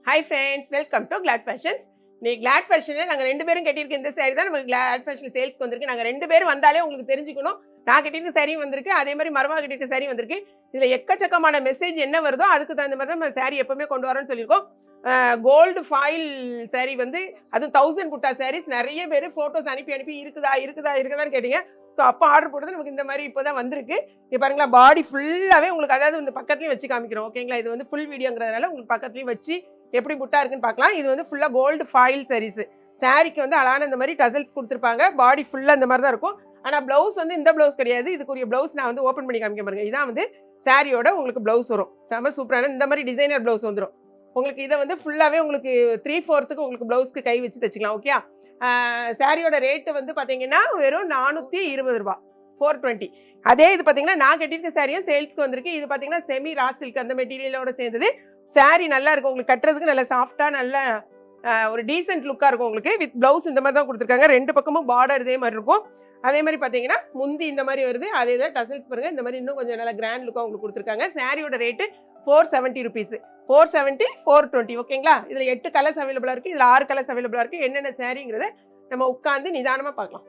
Hi friends, welcome to Glad Fashions. நீ Claude ஃபேஷன்ல நாங்க ரெண்டு பேரும் கட்டியிருக்க இந்த saree தான் நமக்கு கிளாட் ஃபேஷன் சேல்ஸ்க்கு வந்திருக்கு. நாங்க ரெண்டு பேரும் வந்தாலே உங்களுக்கு தெரிஞ்சுக்கணும். நான் கட்டியிருக்க saree வந்திருக்கு, அதே மாதிரி மருமக கட்டியிருக்க saree வந்திருக்கு. இதுல எக்கச்சக்கமான மெசேஜ் என்ன வருதோ அதுக்கு தகுந்த மாதிரி நம்ம saree எப்பவுமே கொண்டு வரோம்னு சொல்லியிருக்கோம். கோல்டு ஃபாயில் saree வந்து அதுவும் 1000 புட்டா sarees நிறைய பேர் ஃபோட்டோஸ் அனுப்பி இருக்குதான்னு கேட்டீங்க. ஸோ அப்போ ஆர்டர் போட்டது நமக்கு இந்த மாதிரி இப்போ தான் வந்திருக்கு. இப்போ பாருங்களா, பாடி ஃபுல்லாகவே உங்களுக்கு அதாவது இந்த பக்கத்துலையும் வச்சு காமிக்கிறோம். ஓகேங்களா, இது வந்து ஃபுல் வீடியோங்கிறதுனால உங்களுக்கு பக்கத்துலையும் வச்சு எப்படி புட்டா இருக்குன்னு பார்க்கலாம். இது வந்து ஃபுல்லாக கோல்டு ஃபாயில் sarees. சாரிக்கு வந்து அழகான இந்த மாதிரி டசல்ஸ் கொடுத்துருப்பாங்க. பாடி ஃபுல்லாக இந்த மாதிரி தான் இருக்கும். ஆனால் ப்ளவுஸ் வந்து இந்த ப்ளவுஸ் கிடையாது. இதுக்குரிய ப்ளவுஸ் நான் வந்து ஓப்பன் பண்ணி காமிக்க பாருங்க. இதான் வந்து சாரியோட உங்களுக்கு ப்ளவுஸ் வரும். செம சூப்பரான இந்த மாதிரி டிசைனர் ப்ளவுஸ் வந்துடும் உங்களுக்கு. இதை வந்து ஃபுல்லாகவே உங்களுக்கு 3/4 உங்களுக்கு ப்ளவுஸ்க்கு கை வச்சு தைச்சிக்கலாம். ஓகே, சாரியோட ரேட்டு வந்து பார்த்தீங்கன்னா வெறும் 420 ரூபா, 420. அதே இது பார்த்தீங்கன்னா நான் கட்டியிருக்க சாரியும் சேல்ஸ்க்கு வந்திருக்கு. இது பார்த்தீங்கன்னா செமி ரா சில்க் அந்த மெட்டீரியலோட சேர்ந்தது. சாரி நல்லா இருக்கும் உங்களுக்கு, கட்டுறதுக்கு நல்லா சாஃப்டாக நல்ல ஒரு டீசென்ட் லுக்காக இருக்கும் உங்களுக்கு. வித் ப்ளவுஸ் இந்த மாதிரி தான் கொடுத்துருக்காங்க. ரெண்டு பக்கமும் பார்டர் இதே மாதிரி இருக்கும். அதே மாதிரி பார்த்தீங்கன்னா முந்தி இந்த மாதிரி வருது. அதே தான் டசல்ஸ் பாருங்க, இந்த மாதிரி இன்னும் கொஞ்சம் நல்லா கிராண்ட் லுக்காக உங்களுக்கு கொடுத்துருக்காங்க. சாரியோட ரேட்டு 470 ருபீஸ், 470, 420. ஓகேங்களா, இதில் 8 கலர்ஸ் அவைலபிளாக இருக்குது. இதில் 6 கலர்ஸ் அவைலபிளாக இருக்குது. என்னென்ன சாரிங்கிறத நம்ம உட்காந்து நிதானமாக பார்க்கலாம்.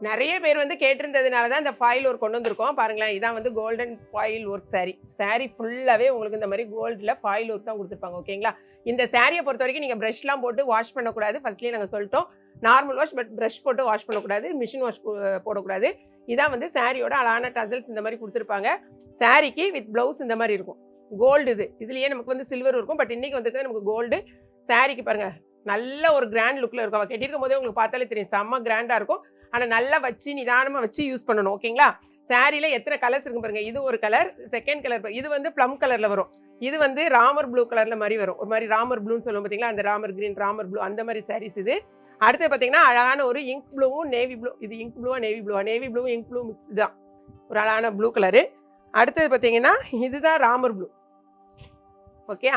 நிறைய பேர் வந்து கேட்டிருந்ததுனால தான் இந்த ஃபாயில் ஒர்க் கொண்டு வந்திருக்கோம். பாருங்களேன், இதான் வந்து golden foil work sorry. Sorry ஃபுல்லாகவே உங்களுக்கு இந்த மாதிரி கோல்டில் ஃபாயில் ஒர்க் தான் கொடுத்துருப்பாங்க. ஓகேங்களா, இந்த சாரியை பொறுத்த வரைக்கும் நீங்கள் ப்ரஷ்லாம் போட்டு வாஷ் பண்ணக்கூடாது. ஃபர்ஸ்ட்லேயே நாங்கள் சொல்லிட்டோம், நார்மல் வாஷ், பட் ப்ரஷ் போட்டு வாஷ் பண்ணக்கூடாது, மிஷின் வாஷ் போடக்கூடாது. இதான் வந்து சாரியோட அழகான டசல்ஸ் இந்த மாதிரி கொடுத்துருப்பாங்க. சாரிக்கு வித் ப்ளவுஸ் இந்த மாதிரி இருக்கும். கோல்டு இதுலேயே நமக்கு வந்து சில்வர் இருக்கும். பட் இன்றைக்கி வந்துருக்கிறது நமக்கு கோல்டு. சாரிக்கு பாருங்கள் நல்ல ஒரு கிராண்ட் லுக்கில் இருக்கும். அவள் கட்டியிருக்கும் போதே உங்களுக்கு பார்த்தாலே தெரியும், செம்ம கிராண்டாக இருக்கும். ஆனால் நல்லா வச்சு நிதானமாக வச்சு யூஸ் பண்ணணும். ஓகேங்களா, சாரியில் எத்தனை கலர்ஸ் இருக்கும் பாருங்கள். இது ஒரு கலர், செகண்ட் கலர் இது வந்து ப்ளம் கலரில் வரும். இது வந்து ராமர் ப்ளூ கலரில் மாதிரி வரும். ஒரு மாதிரி ராமர் ப்ளூன்னு சொல்லுவோம் பார்த்தீங்களா, அந்த ராமர் கிரீன், ராமர் ப்ளூ அந்த மாதிரி சாரீஸ் இது. அடுத்து பார்த்தீங்கன்னா அழகான ஒரு இங்க் ப்ளூவும் நேவி ப்ளூ. இது இங்க் ப்ளூவா நேவி ப்ளூவா? Navy blue ink blue mix தான், ஒரு அழகான ப்ளூ கலரு. அடுத்தது பார்த்தீங்கன்னா இதுதான் ராமர் ப்ளூ. ஓகே,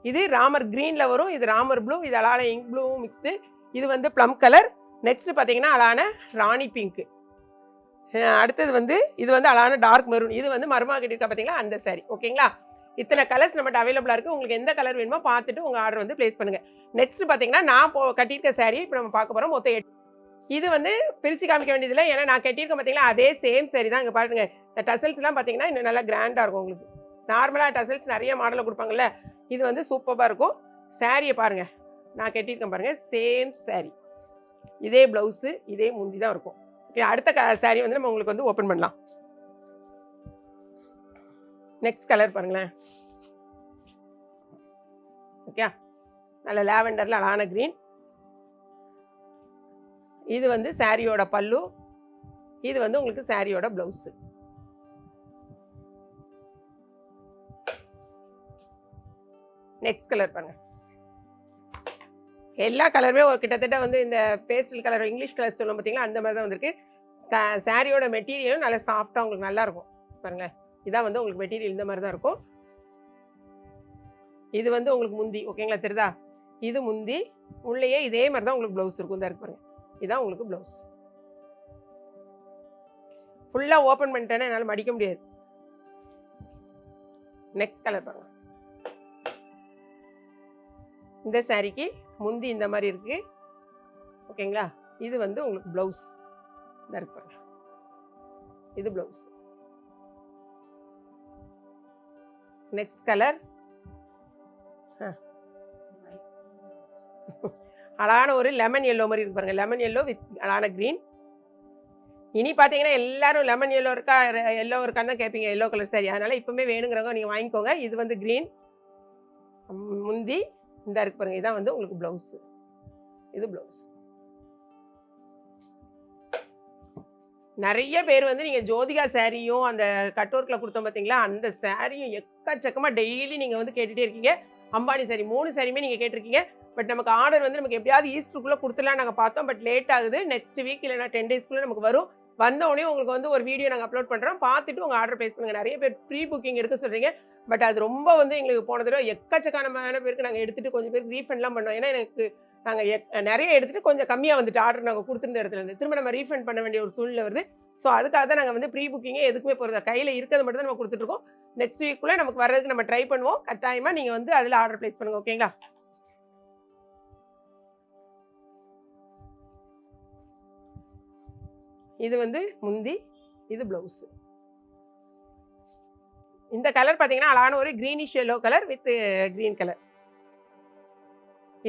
இது ராமர் கிரீனில் வரும். இது ராமர் ப்ளூ, இது அழகான இங்க் ப்ளூவும் மிக்ஸ்டு. இது வந்து ப்ளம் கலர். நெக்ஸ்ட் பார்த்தீங்கன்னா அழகான ராணி பிங்க்கு. அடுத்தது வந்து இது வந்து அழகான டார்க் மெரூன். இது வந்து மருமக கட்டியிருக்கா பார்த்தீங்களா அந்த சாரி. ஓகேங்களா, இத்தனை கலர்ஸ் நம்மகிட்ட அவைலபிளாக இருக்குது. உங்களுக்கு எந்த கலர் வேணுமோ பார்த்துட்டு உங்கள் ஆர்டர் வந்து ப்ளேஸ் பண்ணுங்கள். நெக்ஸ்ட் பார்த்தீங்கன்னா நான் கட்டியிருக்க சாரி இப்போ நம்ம பார்க்க போகிறோம். மொத்தம் 8. இது வந்து பிரித்து காமிக்க வேண்டியதில்லை, ஏன்னா நான் கட்டியிருக்க பார்த்தீங்களா அதே சேம் சாரி தான். இங்கே பாருங்க, இந்த டசல்ஸ்லாம் பார்த்தீங்கன்னா இன்னும் நல்லா கிராண்டாக இருக்கும் உங்களுக்கு. நார்மலாக டசல்ஸ் நிறைய மாடலில் கொடுப்பாங்கல்ல, இது வந்து சூப்பராக இருக்கும். சாரியை பாருங்கள், நான் கட்டியிருக்கேன் பாருங்கள், சேம் சாரி, இதே ப்ளவுஸு இதே முந்தி தான் இருக்கும். ஓகே, அடுத்த சாரி வந்து நம்ம உங்களுக்கு வந்து ஓப்பன் பண்ணலாம். நெக்ஸ்ட் கலர் பாருங்களேன். ஓகே, நல்ல லாவெண்டரில் அழகான க்ரீன். இது வந்து சாரியோட பல்லு. இது வந்து உங்களுக்கு சாரியோட ப்ளவுஸு. நெக்ஸ்ட் கலர் பாருங்க. எல்லா கலருமே ஒரு கிட்டத்தட்ட வந்து இந்த பேஸ்டல் கலர், இங்கிலீஷ் கலர் சொல்லுவோம் பார்த்தீங்களா, அந்த மாதிரி தான் வந்திருக்கு. சாரியோட மெட்டீரியலும் நல்லா சாஃப்டாக உங்களுக்கு நல்லா இருக்கும். பாருங்க, இதான் வந்து உங்களுக்கு மெட்டீரியல் இந்த மாதிரி தான் இருக்கும். இது வந்து உங்களுக்கு முந்தி. ஓகேங்களா, தெரியுதா? இது முந்தி, உள்ளேயே இதே மாதிரி தான் உங்களுக்கு ப்ளவுஸ் இருக்கும். இந்த இருக்கு பாருங்க, இதான் உங்களுக்கு ப்ளவுஸ். ஃபுல்லாக ஓப்பன் பண்ணிட்டேன்னா என்னால் மடிக்க முடியாது. நெக்ஸ்ட் கலர் பாருங்க. இந்த சாரிக்கு முந்தி இந்த மாதிரி இருக்குது. ஓகேங்களா, இது வந்து உங்களுக்கு ப்ளவுஸ். இந்த இருக்கு பாருங்க, இது ப்ளவுஸ். நெக்ஸ்ட் கலர் அழகான ஒரு லெமன் எல்லோ மாதிரி இருக்கு பாருங்க. லெமன் எல்லோ வித் அழகான க்ரீன். இனி பார்த்தீங்கன்னா எல்லாரும் லெமன் எல்லோ இருக்கா எல்லோ இருக்கான்னு தான் கேட்பீங்க, எல்லோ கலர் சாரி. அதனால் இப்போவுமே வேணுங்கிறவங்க நீங்கள் வாங்கிக்கோங்க. இது வந்து க்ரீன் முந்தி. இந்த இருக்கு பாருங்க, இதான் வந்து உங்களுக்கு ப்ளவுஸ். இது ப்ளவுஸ். நிறைய பேர் வந்து நீங்கள் ஜோதிகா சாரியும் அந்த கட்டோர்க்கில் கொடுத்தோம் பார்த்தீங்களா, அந்த சாரியும் எக்கச்சக்கமாக டெய்லி நீங்கள் வந்து கேட்டுகிட்டே இருக்கீங்க. அம்பானி சாரி 3 சாரியுமே நீங்கள் கேட்டிருக்கீங்க. பட் நமக்கு ஆர்டர் வந்து நமக்கு எப்படியாவது ஈஸ்டருக்குள்ளே கொடுத்துலாம் நாங்கள் பார்த்தோம். பட் லேட் ஆகுது. நெக்ஸ்ட் வீக் இல்லைனா 10 டேஸ்க்குள்ளே நமக்கு வரும். வந்தோடனே உங்களுக்கு வந்து ஒரு வீடியோ நாங்கள் அப்லோட் பண்ணுறோம், பார்த்துட்டு உங்கள் ஆர்டர் ப்ளேஸ் பண்ணுங்கள். நிறைய பேர் ப்ரீ புக்கிங் எடுக்க சொல்கிறீங்க. பட் அது ரொம்ப வந்து எங்களுக்கு போன தடவை எக்கச்சக்கமான பேருக்கு நாங்கள் எடுத்துகிட்டு கொஞ்சம் பேருக்கு ரீஃபண்ட்லாம் பண்ணோம். ஏன்னா எனக்கு நாங்கள் நிறைய எடுத்துகிட்டு கொஞ்சம் கம்மியாக வந்துட்டு ஆர்டர் நாங்கள் கொடுத்துருந்த இடத்துல இருந்து திரும்ப நம்ம ரீஃபண்ட் பண்ண வேண்டிய ஒரு சூழ்நிலை வருது. ஸோ அதுக்காக தான் நாங்கள் வந்து ப்ரீ புக்கிங்கே எதுக்குமே போகிறது கையில் இருக்கிறது மட்டும் தான் நம்ம கொடுத்துட்ருக்கோம். நெக்ஸ்ட் வீக்குள்ளே நமக்கு வர்றதுக்கு நம்ம ட்ரை பண்ணுவோம். கட்டாயமாக நீங்கள் வந்து அதில் ஆர்டர் ப்ளேஸ் பண்ணுங்கள். ஓகேங்களா? இது வந்து முந்தி, இது ப்ளவுஸ். இந்த கலர் பார்த்தீங்கன்னா அழகான ஒரு greenish yellow colour with green colour.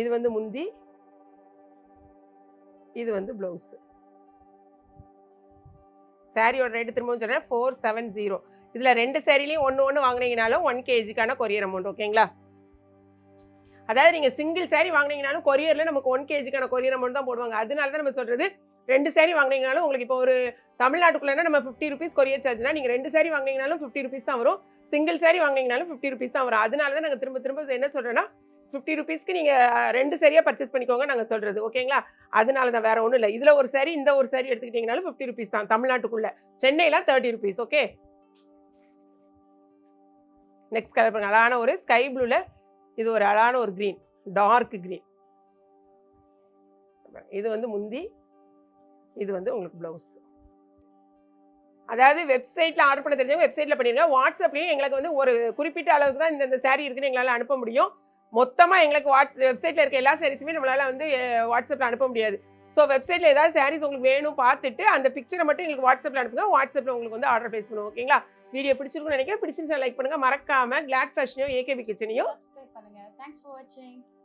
இது வந்து முந்தி, இது வந்து ப்ளவுஸ். சாரியோட ரேட்டு திரும்பவும் சொல்கிறேன் 470. இதில் 2 சாரிலையும் ஒன்று வாங்கினீங்கனாலும் 1 kgக்கான கொரியர் அமௌண்ட். ஓகேங்களா? அதாவது நீங்கள் சிங்கிள் சாரி வாங்கினீங்கனாலும் கொரியரில் நமக்கு 1 kgக்கான கொரியர் அமௌண்ட் தான் போடுவாங்க. அதனால தான் நம்ம சொல்கிறது 2 சாரி வாங்கினீங்கனாலும் உங்களுக்கு இப்போ ஒரு தமிழ்நாட்டுக்குள்ளேனா நம்ம 50 ருபீஸ் கொரியர் சார்ஜ்னா நீங்கள் 2 சாரி வாங்கினீங்கனாலும் 50 ருபீஸ் தான் வரும். சிங்கிள் சாரி வாங்கினீங்கனாலும் 50 ருபீஸ் தான் வரும். அதனால தான் நாங்கள் திரும்ப என்ன சொல்கிறேன்னா 50 ருபீஸ்க்கு நீங்கள் 2 சாரியாக பர்ச்சேஸ் பண்ணிக்கோங்க நாங்கள் சொல்கிறது. ஓகேங்களா? அதனால தான், வேறு ஒன்றும் இல்லை. இதில் ஒரு சாரி இந்த ஒரு சாரி எடுத்துக்கிட்டிங்கனாலும் 50 ருபீஸ் தான் தமிழ்நாட்டுக்குள்ளே. சென்னையில் 30 ருபீஸ். ஓகே. நெக்ஸ்ட் கலர் பாருங்க, அழகான ஒரு ஸ்கை ப்ளூவில் இது ஒரு அழகான ஒரு க்ரீன், டார்க் க்ரீன். இது வந்து முந்தி, இது வந்து உங்களுக்கு ப்ளவுஸ். அதாவது வெப்சைட்டில் ஆர்டர் பண்ண தெரிஞ்சவங்க வெப்சைட்டில் பண்ணிடுங்க. வாட்ஸ்அப்லேயும் எங்களுக்கு வந்து ஒரு குறிப்பிட்ட அளவுக்கு தான் இந்த சாரீ இருக்குன்னு எங்களால் அனுப்ப முடியும். மொத்தமாக எங்களுக்கு வெப்சைட்டில் இருக்க எல்லா சாரீஸுமே நம்மளால் வந்து வாட்ஸ்அப்பில் அனுப்ப முடியாது. ஸோ வெப்சைட்டில் ஏதாவது சாரீஸ் உங்களுக்கு வேணும் பார்த்துட்டு அந்த பிக்சரை மட்டும் எங்களுக்கு வாட்ஸ்அப்பில் அனுப்புங்க. வாட்ஸ்அப்பில் உங்களுக்கு வந்து ஆர்டர் ப்ளேஸ் பண்ணுவோம். ஓகேங்களா? வீடியோ பிடிச்சிருக்குன்னு நினைக்கிறேன். பிடிச்சிருந்தா லைக் பண்ணுங்கள். மறக்காமல் கிளாட் ஃபேஷனையும் ஏகேபி கிச்சனையும் சப்ஸ்கிரைப் பண்ணுங்க. தேங்க்ஸ் ஃபார் வாட்சிங்.